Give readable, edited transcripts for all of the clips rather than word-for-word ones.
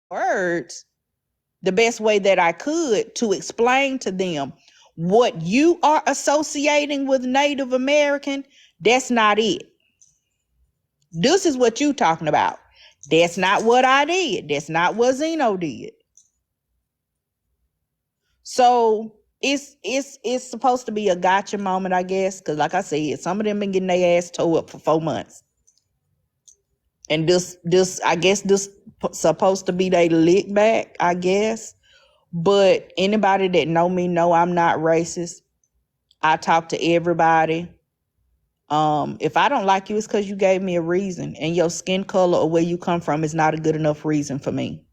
words the best way that I could to explain to them what you are associating with Native American, that's not it. This is what you talking about. That's not what I did. That's not what Zeno did. So it's supposed to be a gotcha moment, I guess, because like I said, some of them been getting their ass towed up for 4 months. And this I guess this supposed to be they lick back, I guess. But anybody that know me know I'm not racist. I talk to everybody. If I don't like you, it's because you gave me a reason, and your skin color or where you come from is not a good enough reason for me.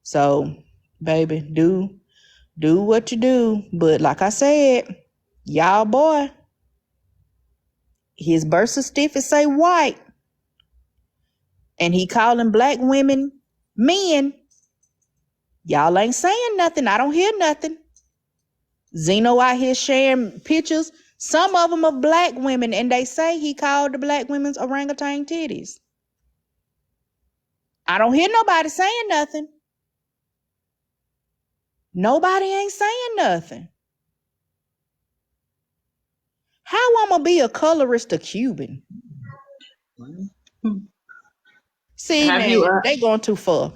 So, baby, do what you do. But like I said, y'all boy, his birth certificate say white, and he calling black women men. Y'all ain't saying nothing. I don't hear nothing. Zeno out here sharing pictures, some of them of black women, and they say he called the black women's orangutan titties. I don't hear nobody saying nothing. Nobody ain't saying nothing. How I'm gonna be a colorist to Cuban? See, Have you, man, they going too far.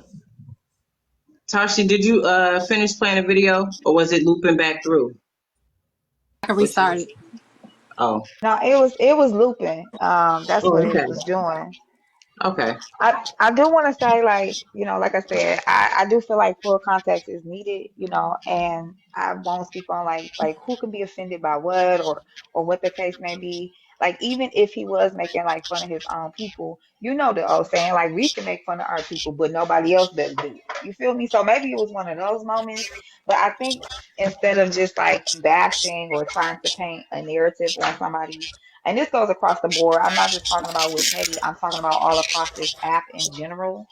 Tashi, did you finish playing the video, or was it looping back through? I can What you restart was? it. Oh, No, it was looping. That's oh, what okay, it was doing. okay. I do want to say, like, like I said, I do feel like full context is needed, and I won't speak on like who can be offended by what, or what the case may be. Like, even if he was making like fun of his own people, the old saying, like, we can make fun of our people, but nobody else does do it. You feel me? So maybe it was one of those moments. But I think instead of just like bashing or trying to paint a narrative on somebody, and this goes across the board. I'm not just talking about with Petty. I'm talking about all across this app in general.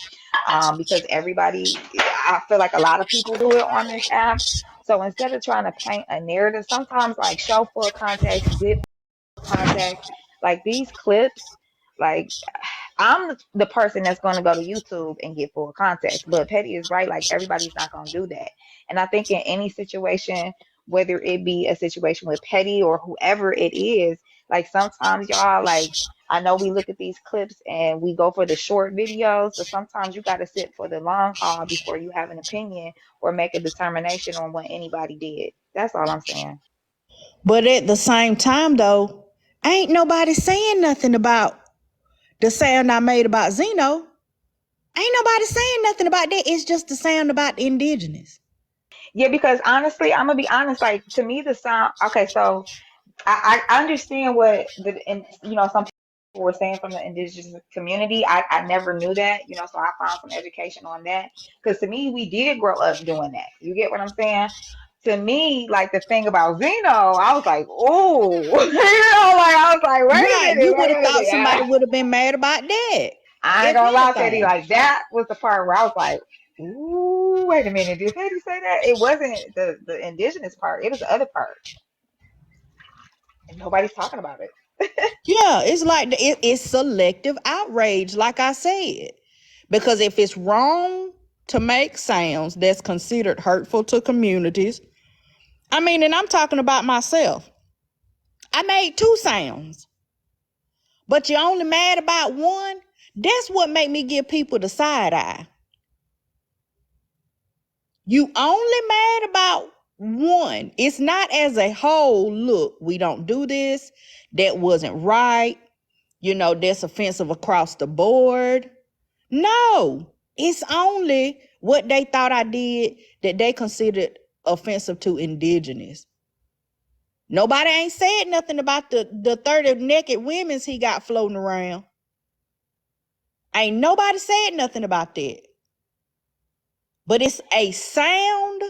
Because everybody, I feel like a lot of people do it on this app. So instead of trying to paint a narrative, sometimes like show full context, get context. Like these clips, like I'm the person that's going to go to YouTube and get full context. But Petty is right. Like everybody's not going to do that. And I think in any situation, whether it be a situation with Petty or whoever it is, like sometimes y'all, like I know we look at these clips and we go for the short videos, but sometimes you got to sit for the long haul before you have an opinion or make a determination on what anybody did. That's all I'm saying. But at the same time, though, ain't nobody saying nothing about the sound I made about Zeno. Ain't nobody saying nothing about that. It's just the sound about the indigenous. Yeah, because honestly, I'm gonna be honest. Like to me, the sound. Okay, so I understand what and some people were saying from the indigenous community. I never knew that, so I found some education on that. Because to me, we did grow up doing that. You get what I'm saying? To me, like the thing about Zeno, I was like, oh, like I was like, Right. You would wait have a thought minute. somebody would have been mad about that. I ain't If gonna lie, Petty. anything. Like that was the part where I was like, ooh, wait a minute. Did Petty say that? It wasn't the indigenous part. It was the other part, and nobody's talking about it. Yeah, it's like it's selective outrage, like I said. Because if it's wrong to make sounds that's considered hurtful to communities, I mean, and I'm talking about myself. I made 2 sounds, but you're only mad about one. That's what make me give people the side eye. You only mad about one. It's not as a whole. Look, we don't do this. That wasn't right. That's offensive across the board. No, it's only what they thought I did that they considered offensive to indigenous. Nobody ain't said nothing about the 30 naked women's he got floating around. Ain't nobody said nothing about that. But it's a sound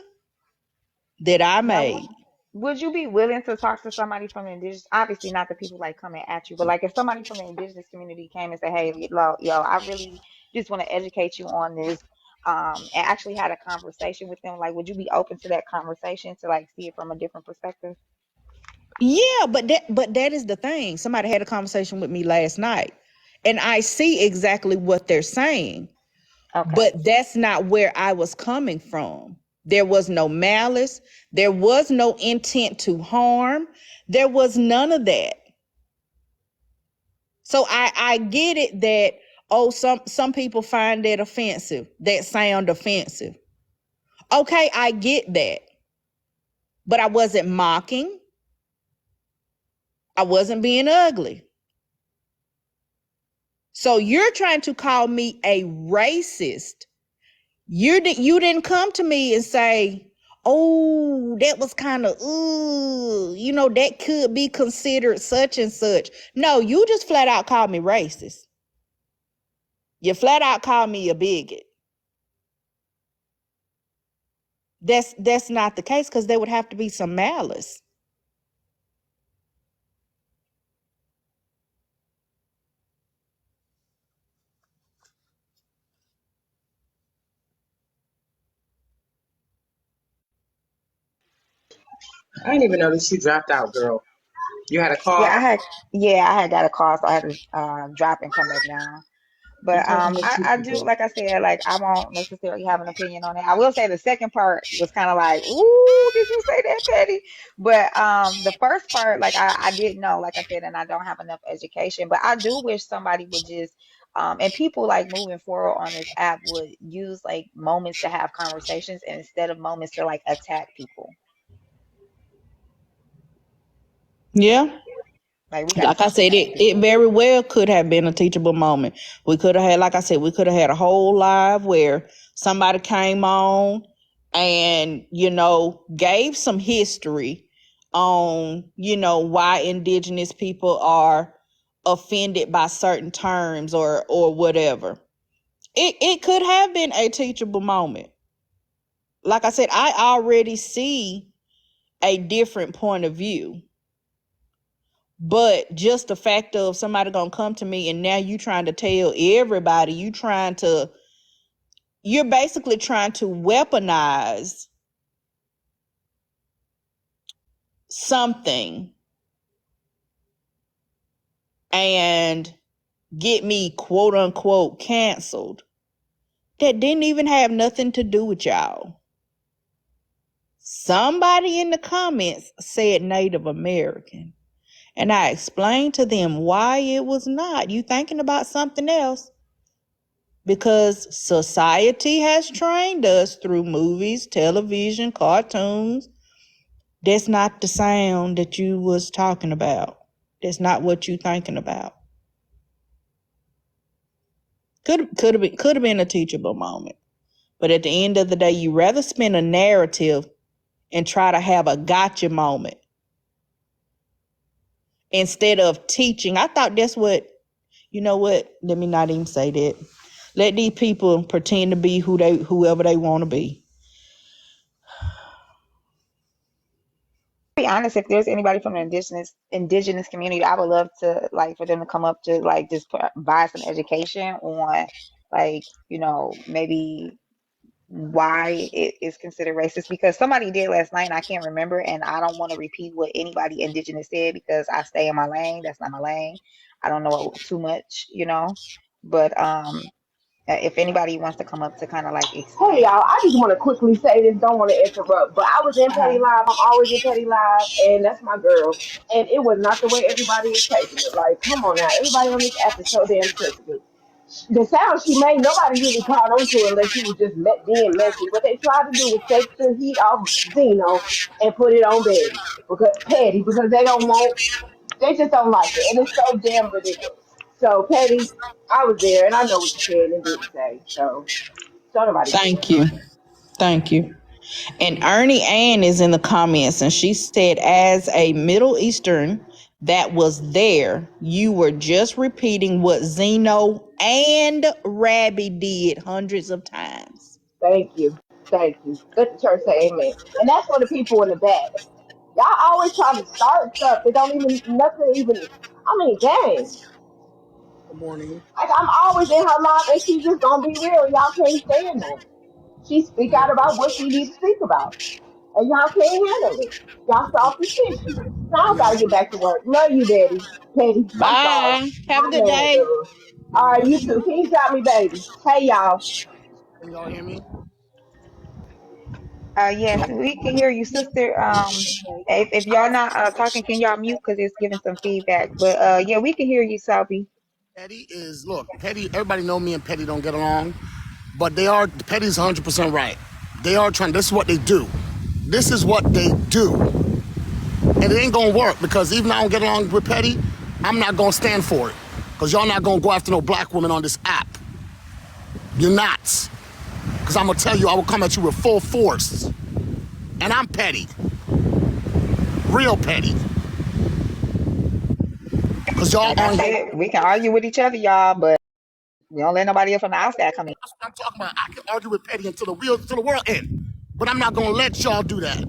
that I Now, made. would you be willing to talk to somebody from the indigenous? Obviously, not the people like coming at you, but like if somebody from the indigenous community came and said, "Hey, yo, I really just want to educate you on this," and actually had a conversation with them, like, would you be open to that conversation to like see it from a different perspective? Yeah, but that is the thing. Somebody had a conversation with me last night, and I see exactly what they're saying. Okay. But that's not where I was coming from. There was no malice. There was no intent to harm. There was none of that. So I get it that, oh, some people find that offensive, that sound offensive. Okay, I get that. But I wasn't mocking. I wasn't being ugly. So you're trying to call me a racist. You didn't come to me and say, oh, that was kind of, that could be considered such and such. No, you just flat out called me racist. You flat out called me a bigot. That's not the case, because there would have to be some malice. I didn't even notice you dropped out, girl. You had a Yeah, call? I had got a call, so I had to drop and come back down. But Okay, well, let's I do, see. like I said, like I won't necessarily have an opinion on it. I will say the second part was kind of like, ooh, did you say that, Petty? But the first part, like I did know, like I said, and I don't have enough education. But I do wish somebody would just and people like moving forward on this app would use like moments to have conversations instead of moments to like attack people. Yeah. Like we got to Like I stop said, attacking it people. very well could have been a teachable moment. We could have had, like I said, we could have had a whole live where somebody came on and, gave some history on, why indigenous people are offended by certain terms or whatever. It could have been a teachable moment. Like I said, I already see a different point of view. But just the fact of somebody gonna come to me and now you trying to tell everybody, you're basically trying to weaponize something and get me quote unquote canceled that didn't even have nothing to do with y'all. Somebody in the comments said Native American. And I explained to them why it was not. You thinking about something else. Because society has trained us through movies, television, cartoons. That's not the sound that you was talking about. That's not what you thinking about. Could have been a teachable moment. But at the end of the day, you rather spend a narrative and try to have a gotcha moment instead of teaching. I thought that's what, you know what? Let me not even say that. Let these people pretend to be whoever they want to be. Be honest, if there's anybody from the indigenous community, I would love to like for them to come up to like just provide some education on like maybe why it is considered racist, because somebody did last night and I can't remember, and I don't want to repeat what anybody indigenous said because I stay in my lane. That's not my lane. I don't know too much, but if anybody wants to come up to kind of like Hey explain. y'all, I just want to quickly say this. Don't want to interrupt, but I was in Petty Uh-huh. Live. I'm always in Petty Live, and that's my girl. And it was not the way everybody is taking it. Like, come on now, everybody on this app is so damn sensitive. The sound she made, nobody really caught on to unless you was just being messy. What they tried to do was take the heat off Zeno and put it on Petty, because they just don't like it, and it's so damn ridiculous. So Petty, I was there, and I know what you said and didn't say. So don't nobody care. Thank you. Thank you. And Ernie Ann is in the comments and she said, as a Middle Eastern that was there, you were just repeating what Zeno and Rabbi did hundreds of times. Thank you. Thank you. Let the church say amen. And that's for the people in the back. Y'all always trying to start stuff that don't even, nothing even, I mean, dang. Good morning. Like, I'm always in her life and she just gonna be real. Y'all can't stand that. She speak out about what she needs to speak about. And y'all can't handle it. Y'all soft as tissue. Now I gotta get back to work. Love you, Daddy. Petty. I'm sorry. Bye. Have a My good bad, day. girl. All right, you too. Can you drop me, baby? Hey, y'all. Can y'all hear me? Yes, we can hear you, sister. If y'all not talking, can y'all mute because it's giving some feedback? But yeah, we can hear you, Selby. Petty is look. Petty. Everybody know me and Petty don't get along, but they are. Petty's 100% right. They are trying. This is what they do. This is what they do, and it ain't gonna work because even though I don't get along with Petty, I'm not gonna stand for it because y'all not gonna go after no black women on this app. You're not. Because I'm gonna tell you, I will come at you with full force, and I'm petty, real petty. Because y'all Like I on here. said, we can argue with each other, y'all, but we don't let nobody else from the outside come in. That's what I'm talking about. I can argue with Petty until the world end, but I'm not gonna let y'all do that.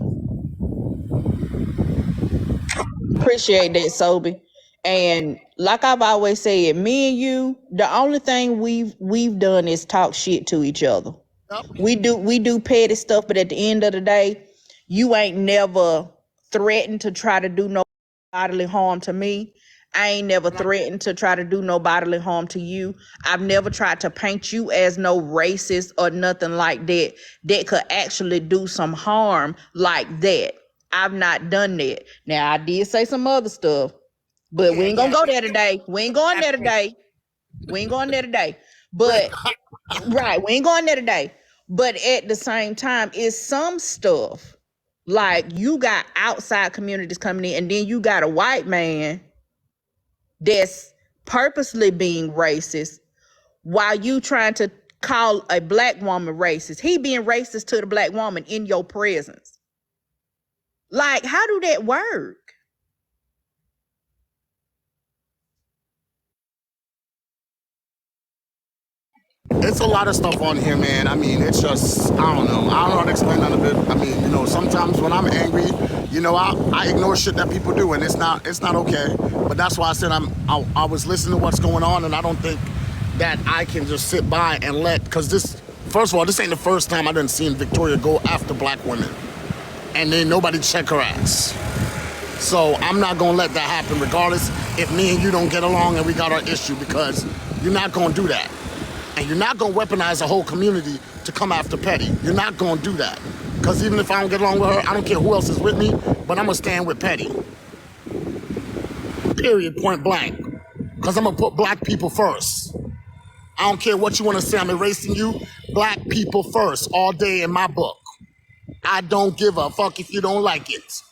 Appreciate that, Sobe. And like I've always said, me and you, the only thing we've done is talk shit to each other. Yep. We do petty stuff, but at the end of the day, you ain't never threatened to try to do no bodily harm to me. I ain't never threatened to try to do no bodily harm to you. I've never tried to paint you as no racist or nothing like that that could actually do some harm like that. I've not done that. Now I did say some other stuff, but we ain't gonna go there today. We ain't going there today. We ain't going there today. But right, we ain't going there today. But at the same time, it's some stuff like you got outside communities coming in, and then you got a white man that's purposely being racist while you trying to call a black woman racist. He being racist to the black woman in your presence. Like, how do that work? It's a lot of stuff on here, man. I mean, it's just, I don't know. I don't know how to explain none of it. I mean, sometimes when I'm angry, I ignore shit that people do, and it's not okay. But that's why I said I was listening to what's going on, and I don't think that I can just sit by and because first of all, this ain't the first time I done seen Victoria go after black women, and then nobody check her ass. So I'm not gonna let that happen regardless if me and you don't get along and we got our issue, because you're not gonna do that. And you're not gonna weaponize a whole community to come after Petty. You're not gonna do that. Because even if I don't get along with her, I don't care who else is with me, but I'm gonna stand with Petty. Period, point blank. Because I'm gonna put black people first. I don't care what you wanna say, I'm erasing you. Black people first, all day in my book. I don't give a fuck if you don't like it.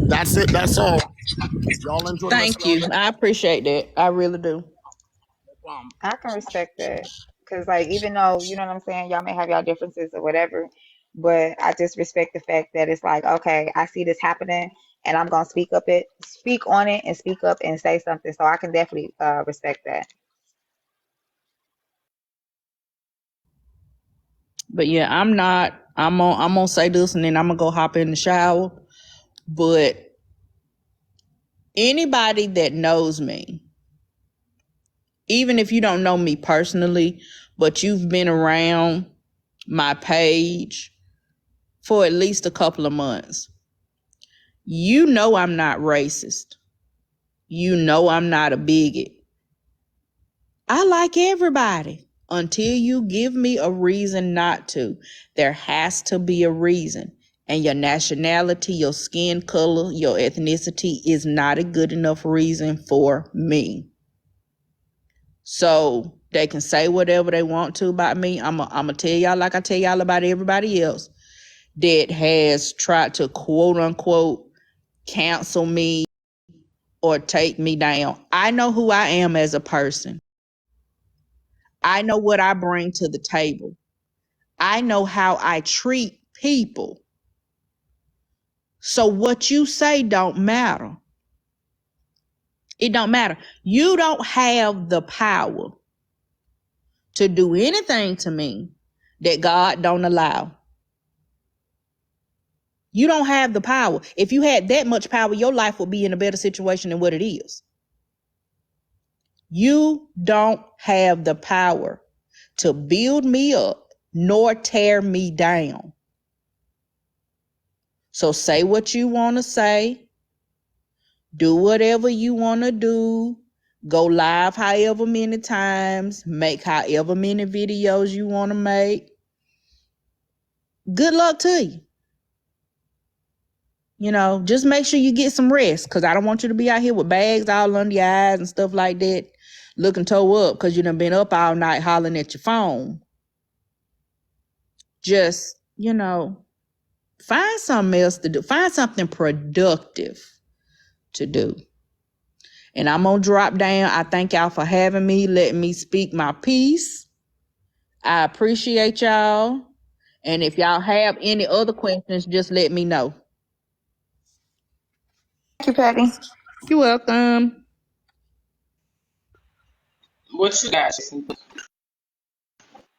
That's it, that's all. Y'all enjoy the rest Thank of your you. day. I appreciate that. I really do. I can respect that. Because, like, even though, you know what I'm saying, y'all may have y'all differences or whatever, but I just respect the fact that it's like, okay, I see this happening and I'm gonna speak on it and speak up and say something. So I can definitely respect that. But yeah, I'm gonna say this and then I'm gonna go hop in the shower. But anybody that knows me, even if you don't know me personally, but you've been around my page for at least a couple of months, you know I'm not racist. You know I'm not a bigot. I like everybody until you give me a reason not to. There has to be a reason. And your nationality, your skin color, your ethnicity is not a good enough reason for me. So they can say whatever they want to about me. I'm going to tell y'all like I tell y'all about everybody else that has tried to quote unquote cancel me or take me down. I know who I am as a person. I know what I bring to the table. I know how I treat people. So what you say don't matter. It don't matter. You don't have the power to do anything to me that God don't allow. You don't have the power. If you had that much power, your life would be in a better situation than what it is. You don't have the power to build me up nor tear me down. So say what you want to say. Do whatever you want to do. Go live however many times, make however many videos you want to make. Good luck to you. You know, just make sure you get some rest, because I don't want you to be out here with bags all under your eyes and stuff like that, looking toe up because you done been up all night hollering at your phone. Just, you know, find something else to do. Find something productive to do. And I'm going to drop down. I thank y'all for having me, letting me speak my piece. I appreciate y'all. And if y'all have any other questions, just let me know. Thank you, Patty. You're welcome. What you got?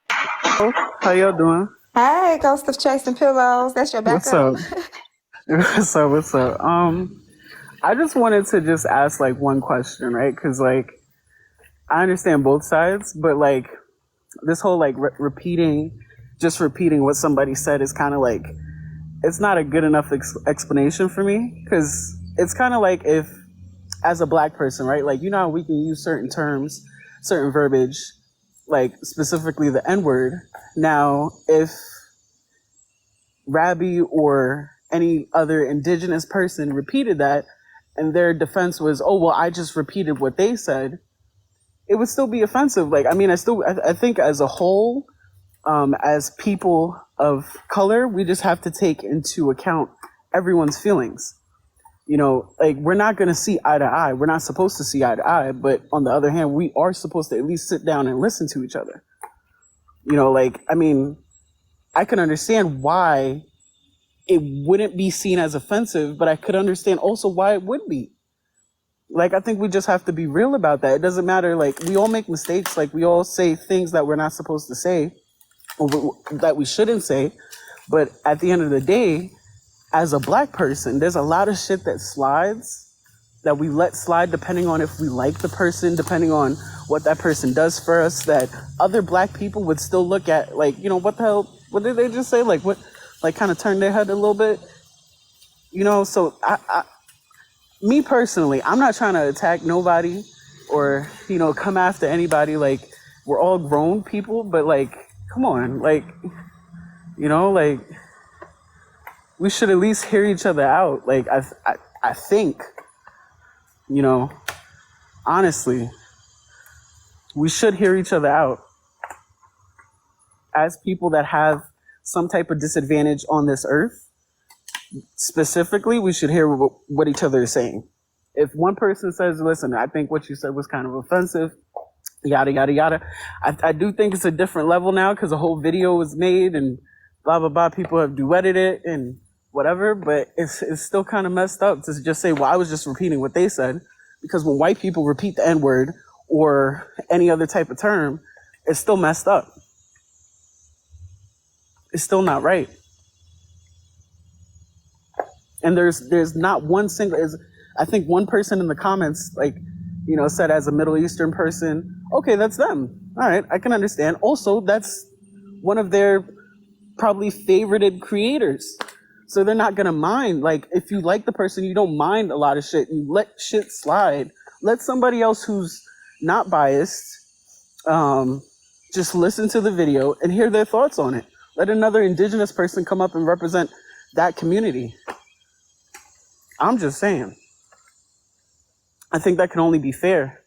How y'all doing? Hey, Ghost of Chasing Pillows. That's your What's backup. up? What's up? I just wanted to just ask like one question, right? Because like I understand both sides, but like this whole like repeating what somebody said is kind of like it's not a good enough explanation for me, because it's kind of like if as a black person, right? Like, you know how we can use certain terms, certain verbiage, like specifically the N-word. Now, if Rabbi or any other indigenous person repeated that and their defense was, oh, well, I just repeated what they said, it would still be offensive. Like, I mean, I think as a whole, as people of color, we just have to take into account everyone's feelings. You know, like, we're not going to see eye to eye. We're not supposed to see eye to eye. But on the other hand, we are supposed to at least sit down and listen to each other. You know, like, I mean, I can understand why it wouldn't be seen as offensive, but I could understand also why it would be. Like, I think we just have to be real about that. It doesn't matter. Like, we all make mistakes. Like, we all say things that we're not supposed to say or that we shouldn't say. But at the end of the day, as a black person, there's a lot of shit that slides that we let slide depending on if we like the person, depending on what that person does for us, that other black people would still look at, like, you know, what the hell, what did they just say? Like, what, like, kind of turn their head a little bit, you know? So me personally, I'm not trying to attack nobody or, you know, come after anybody. Like, we're all grown people, but like, come on, like, you know, like, we should at least hear each other out. Like, I think, you know, honestly, we should hear each other out as people that have some type of disadvantage on this earth. Specifically, we should hear what each other is saying. If one person says, listen, I think what you said was kind of offensive, yada, yada, yada. I do think it's a different level now because a whole video was made and blah, blah, blah. People have duetted it and whatever, but it's still kind of messed up to just say, well, I was just repeating what they said. Because when white people repeat the N-word or any other type of term, it's still messed up. It's still not right. And there's not one single, I think one person in the comments, like, you know, said as a Middle Eastern person, okay, that's them. All right, I can understand. Also, that's one of their probably favorited creators. So they're not gonna mind. Like, if you like the person, you don't mind a lot of shit. You let shit slide. Let somebody else who's not biased just listen to the video and hear their thoughts on it. Let another indigenous person come up and represent that community. I'm just saying. I think that can only be fair.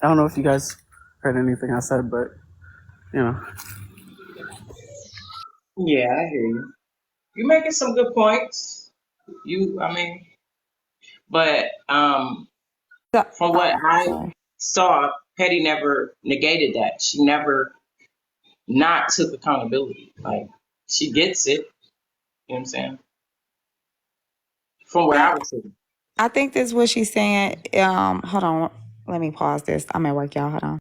I don't know if you guys heard anything I said, but, you know. Yeah, I hear you. You're making some good points. I mean, but from what I Sorry. saw, Petty never negated that. She never not took accountability. Like, she gets it. You know what I'm saying? From what I was seeing. I think that's what she's saying. Hold on. Let me pause this. I'm at work, y'all. Hold on.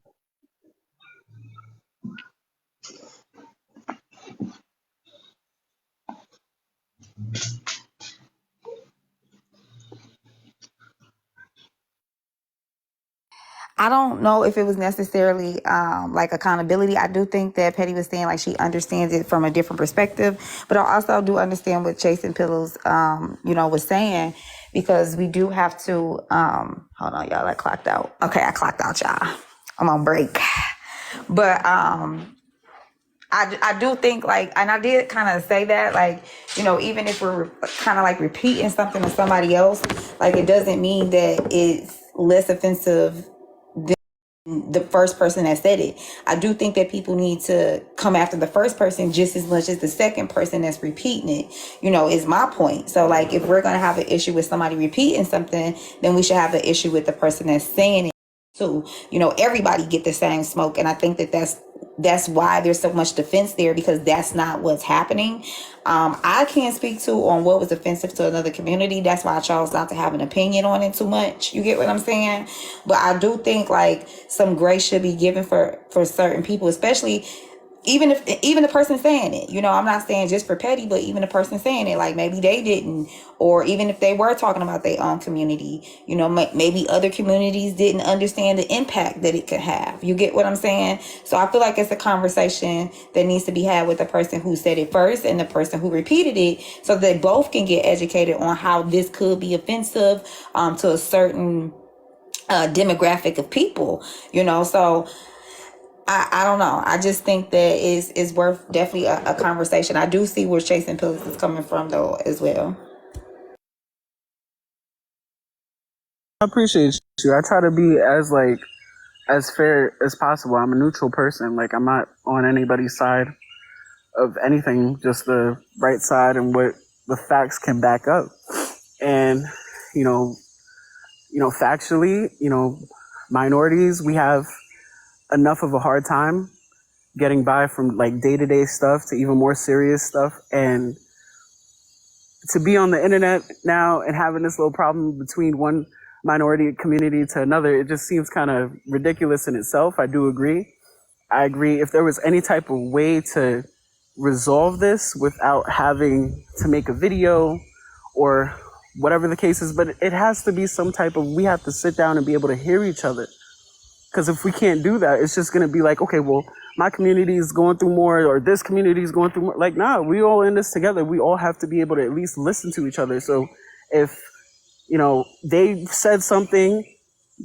I don't know if it was necessarily like accountability. I do think that Petty was saying like she understands it from a different perspective, but I also do understand what Chasing Pillows, was saying, because we do have to. Hold on, y'all. I clocked out. Okay, I clocked out, y'all. I'm on break, but I do think like, and I did kind of say that, like, even if we're kind of like repeating something to somebody else, like it doesn't mean that it's less offensive the first person that said it. I do think that people need to come after the first person just as much as the second person that's repeating it, is my point. So like, if we're going to have an issue with somebody repeating something, then we should have an issue with the person that's saying it too. Everybody get the same smoke. And I think that that's why there's so much defense there, because that's not what's happening. I can't speak to on what was offensive to another community. That's why I chose not to have an opinion on it too much. You get what I'm saying? But I do think like some grace should be given for certain people, especially even the person saying it. I'm not saying just for Petty, but even the person saying it, like maybe they didn't, or even if they were talking about their own community, maybe other communities didn't understand the impact that it could have. You get what I'm saying? So I feel like it's a conversation that needs to be had with the person who said it first and the person who repeated it, so they both can get educated on how this could be offensive to a certain demographic of people. So I don't know. I just think that is worth definitely a conversation. I do see where Chasing Pillows is coming from though as well. I appreciate you. I try to be as fair as possible. I'm a neutral person. Like, I'm not on anybody's side of anything, just the right side and what the facts can back up. And, factually, minorities, we have enough of a hard time getting by from like day-to-day stuff to even more serious stuff. And to be on the internet now and having this little problem between one minority community to another, it just seems kind of ridiculous in itself. I do agree. I agree. If there was any type of way to resolve this without having to make a video or whatever the case is, but it has to be some type of, we have to sit down and be able to hear each other. Because if we can't do that, it's just going to be like, okay, well, my community is going through more, or this community is going through more. Like, nah, we all in this together. We all have to be able to at least listen to each other. So if, they said something,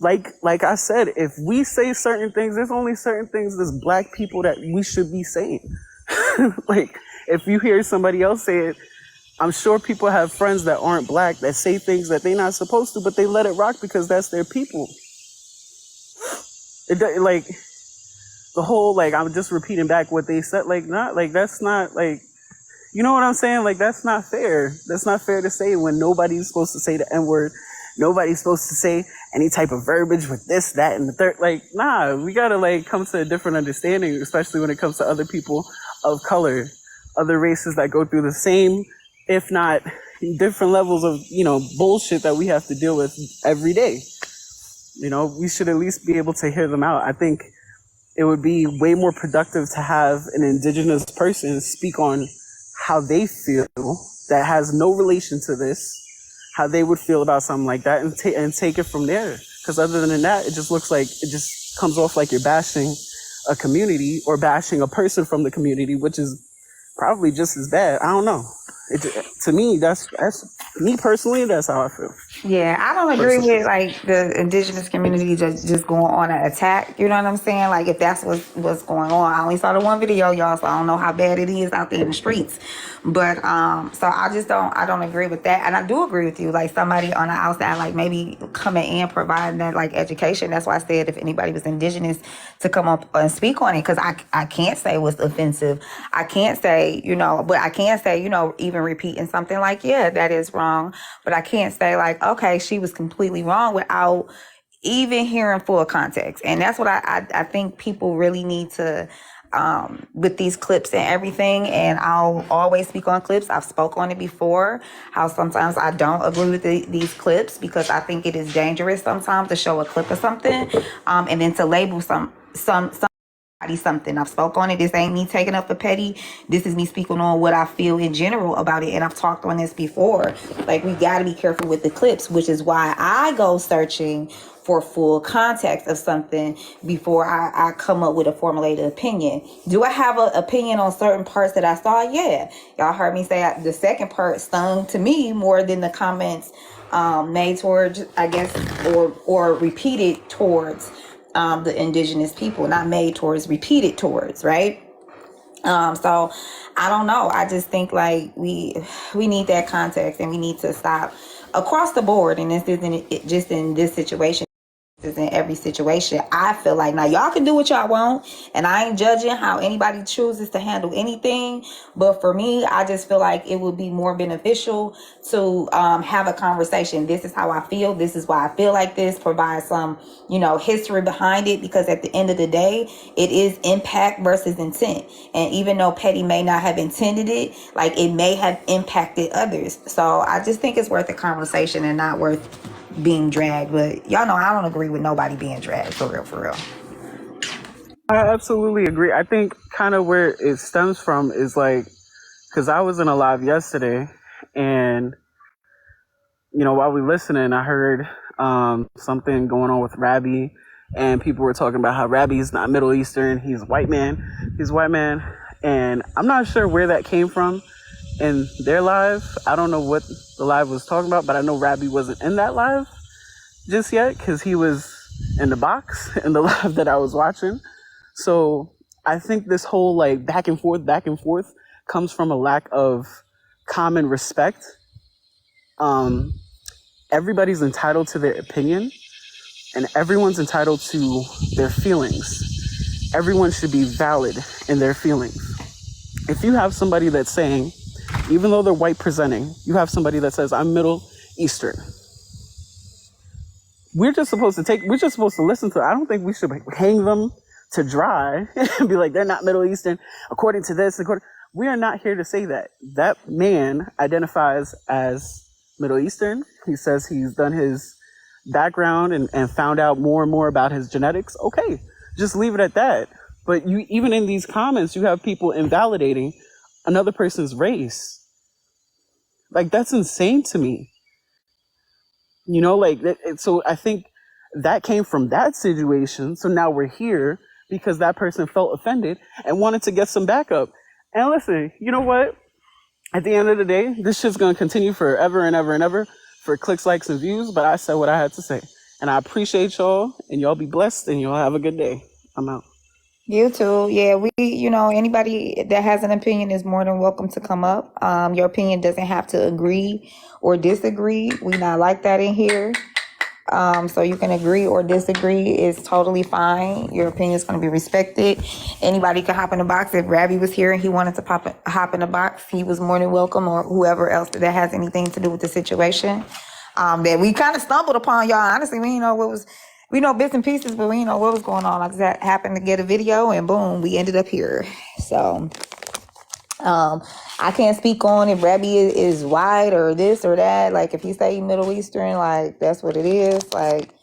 like I said, if we say certain things, there's only certain things as Black people that we should be saying. Like, if you hear somebody else say it, I'm sure people have friends that aren't Black that say things that they're not supposed to, but they let it rock because that's their people. Like, the whole, like, I'm just repeating back what they said, like, not, like, that's not, like, you know what I'm saying? Like, that's not fair. That's not fair to say when nobody's supposed to say the N-word. Nobody's supposed to say any type of verbiage with this, that, and the third. Like, nah, we gotta, like, come to a different understanding, especially when it comes to other people of color, other races that go through the same, if not different levels of, bullshit that we have to deal with every day. We should at least be able to hear them out. I think it would be way more productive to have an indigenous person speak on how they feel that has no relation to this, how they would feel about something like that, and take it from there. Because other than that, it just looks like, it just comes off like you're bashing a community or bashing a person from the community, which is probably just as bad. I don't know. To me, that's me personally, that's how I feel. Yeah, I don't agree with like the indigenous community just going on an attack. You know what I'm saying? Like, if that's what's going on. I only saw the one video, y'all, so I don't know how bad it is out there in the streets. But so I don't agree with that. And I do agree with you, like somebody on the outside, like maybe coming in providing that like education. That's why I said if anybody was indigenous to come up and speak on it, because I can't say what's offensive. I can't say, but I can say, even repeating something like, yeah, that is wrong. But I can't say like, okay, she was completely wrong without even hearing full context. And that's what I think people really need to, with these clips and everything. And I'll always speak on clips. I've spoke on it before, how sometimes I don't agree with these clips because I think it is dangerous sometimes to show a clip of something and then to label some something. I've spoke on it. This ain't me taking up for petty. This is me speaking on what I feel in general about it. And I've talked on this before. Like, we got to be careful with the clips, which is why I go searching for full context of something before I come up with a formulated opinion. Do I have an opinion on certain parts that I saw? Yeah. Y'all heard me say the second part stung to me more than the comments made towards, I guess, or repeated towards the indigenous people, not made towards, repeated towards, right? So I don't know. I just think like we need that context, and we need to stop across the board. And this isn't just in this situation. Is in every situation. I feel like, now y'all can do what y'all want, and I ain't judging how anybody chooses to handle anything, but for me, I just feel like it would be more beneficial to have a conversation. This is how I feel, this is why I feel like this, provide some history behind it, because at the end of the day, it is impact versus intent. And even though Petty may not have intended it, like, it may have impacted others. So I just think it's worth a conversation and not worth being dragged. But y'all know I don't agree with nobody being dragged, for real. I absolutely agree. I think kind of where it stems from is like, because I was in a live yesterday, and while we listening, I heard something going on with Rabbi, and people were talking about how Rabbi's not Middle Eastern, he's white man, and I'm not sure where that came from in their live. I don't know what the live was talking about, but I know Rabbi wasn't in that live just yet, because he was in the box in the live that I was watching. So I think this whole like back and forth comes from a lack of common respect. Everybody's entitled to their opinion, and everyone's entitled to their feelings. Everyone should be valid in their feelings. If you have somebody that's saying, even though they're white presenting, you have somebody that says, I'm Middle Eastern, we're just supposed to listen to it. I don't think we should hang them to dry and be like, they're not Middle Eastern according to this. We are not here to say that. That man identifies as Middle Eastern. He says he's done his background and found out more and more about his genetics. Okay, just leave it at that. But even in these comments, you have people invalidating another person's race. Like, that's insane to me. So I think that came from that situation. So now we're here because that person felt offended and wanted to get some backup. And listen, you know what? At the end of the day, this shit's going to continue forever and ever and ever for clicks, likes, and views. But I said what I had to say. And I appreciate y'all, and y'all be blessed, and y'all have a good day. I'm out. You too. Yeah, anybody that has an opinion is more than welcome to come up. Your opinion doesn't have to agree or disagree. We not like that in here. So you can agree or disagree. It's totally fine. Your opinion is going to be respected. Anybody can hop in the box. If Rabbi was here and he wanted to hop in the box, he was more than welcome, or whoever else that has anything to do with the situation. That we kind of stumbled upon, y'all. Honestly, we know bits and pieces, but we didn't know what was going on. Like that, happened to get a video, and boom, we ended up here. So I can't speak on if Rabbi is white or this or that. Like, if he say Middle Eastern, like, that's what it is. Like,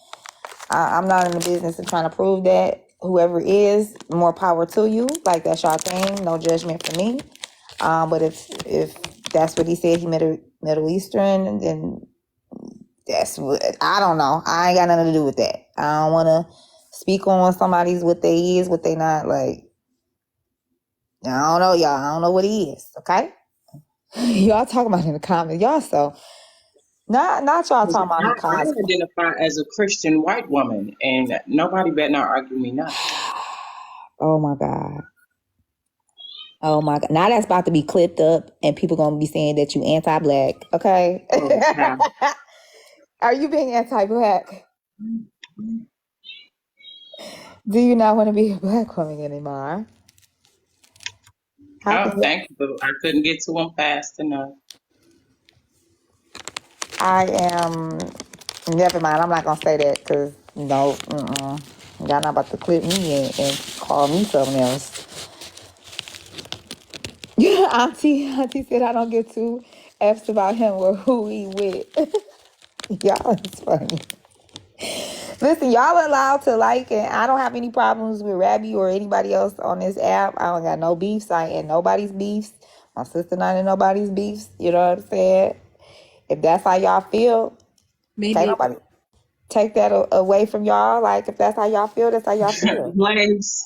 I'm not in the business of trying to prove that. Whoever is, more power to you. Like, that's your thing. No judgment for me. But if that's what he said, he Middle Eastern, then that's what, I don't know. I ain't got nothing to do with that. I don't want to speak on somebody's what they is, what they not. Like, I don't know, y'all. I don't know what he is. Okay. Y'all talking about in the comments, y'all. So not y'all talking about he I cosplay. identify as a Christian white woman, and nobody better not argue me nothing. Oh my God. Oh my God. Now that's about to be clipped up, and people gonna be saying that you anti-black. Okay. Oh, Are you being anti-black? Do you not want to be a black woman anymore? thank you, but I couldn't get to them fast enough. I am. Never mind. I'm not gonna say that because no. Y'all not about to clip me and call me something else. Yeah, Auntie said I don't get too F's about him or who he with. Y'all is funny. Listen, y'all are allowed to like, and I don't have any problems with Rabby or anybody else on this app. I don't got no beefs. I ain't in nobody's beefs. My sister not in nobody's beefs. You know what I'm saying? If that's how y'all feel, can't Maybe nobody take that away from y'all. Like, if that's how y'all feel, that's how y'all feel. Blaze,